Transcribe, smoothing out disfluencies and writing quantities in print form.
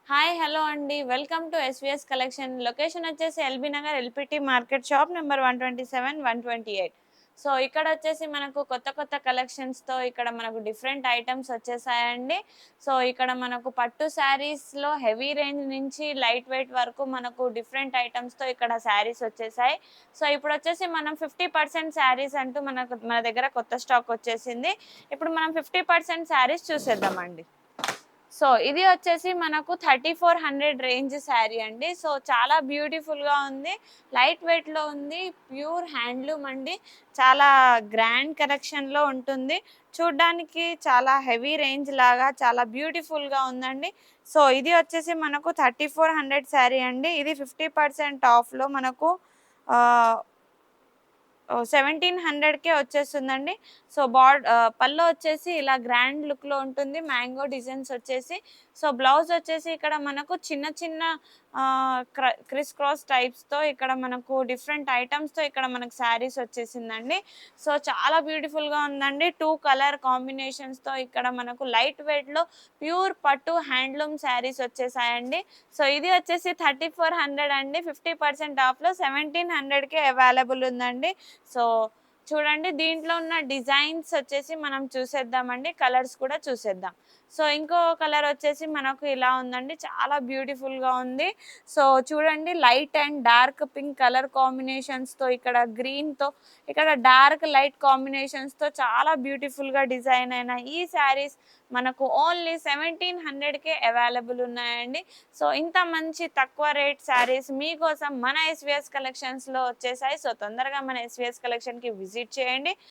Hi hello అండి. Welcome to SVS collection. Location వచ్చేసి LB Nagar LPT market shop number 127, 128. So ఇక్కడ వచ్చేసి మనకు కొత్త కొత్త కలెక్షన్స్తో ఇక్కడ మనకు డిఫరెంట్ ఐటమ్స్ వచ్చేసాయండి. సో ఇక్కడ మనకు పట్టు శారీస్లో హెవీ రేంజ్ నుంచి లైట్ వెయిట్ వరకు మనకు డిఫరెంట్ ఐటమ్స్తో ఇక్కడ శారీస్ వచ్చేసాయి. సో ఇప్పుడు వచ్చేసి మనం 50% శారీస్ అంటూ మన దగ్గర కొత్త స్టాక్ వచ్చేసింది. ఇప్పుడు మనం 50% శారీస్ చూసేద్దామండి. సో ఇది వచ్చేసి మనకు 3400 రేంజ్ శారీ అండి. సో చాలా బ్యూటిఫుల్గా ఉంది, లైట్ వెయిట్లో ఉంది, ప్యూర్ హ్యాండ్లూమ్ అండి. చాలా గ్రాండ్ కలెక్షన్లో ఉంటుంది, చూడ్డానికి చాలా హెవీ రేంజ్ లాగా చాలా బ్యూటిఫుల్గా ఉందండి. సో ఇది వచ్చేసి మనకు 3400 శారీ అండి. ఇది 50% ఆఫ్లో మనకు 1700కే వచ్చేస్తుందండి. సో పళ్ళు వచ్చేసి ఇలా గ్రాండ్ లుక్లో ఉంటుంది, మ్యాంగో డిజైన్స్ వచ్చేసి. సో బ్లౌజ్ వచ్చేసి ఇక్కడ మనకు చిన్న చిన్న క్రిస్ క్రాస్ టైప్స్తో ఇక్కడ మనకు డిఫరెంట్ ఐటమ్స్తో ఇక్కడ మనకు శారీస్ వచ్చేసిందండి. సో చాలా బ్యూటిఫుల్గా ఉందండి. 2 కలర్ కాంబినేషన్స్తో ఇక్కడ మనకు లైట్ వెయిట్లో ప్యూర్ పట్టు హ్యాండ్లూమ్ శారీస్ వచ్చేసాయండి. సో ఇది వచ్చేసి 3400 అండి. 50% ఆఫ్లో 1700కే అవైలబుల్ ఉందండి. సో చూడండి, దీంట్లో ఉన్న డిజైన్స్ వచ్చేసి మనం చూసేద్దామండి, కలర్స్ కూడా చూసేద్దాం. సో ఇంకో కలర్ వచ్చేసి మనకు ఇలా ఉందండి, చాలా బ్యూటిఫుల్గా ఉంది. సో చూడండి, light and dark pink colour కాంబినేషన్స్తో ఇక్కడ గ్రీన్తో ఇక్కడ డార్క్ లైట్ కాంబినేషన్స్తో చాలా బ్యూటిఫుల్గా డిజైన్ అయిన ఈ శారీస్ మనకు ఓన్లీ 1700కే అవైలబుల్ ఉన్నాయండి. సో ఇంత మంచి తక్కువ రేట్ శారీస్ మీకోసం మన ఎస్వీఎస్ కలెక్షన్స్లో వచ్చేసాయి. సో తొందరగా మన ఎస్వీఎస్ కలెక్షన్కి విజిట్ చేయండి.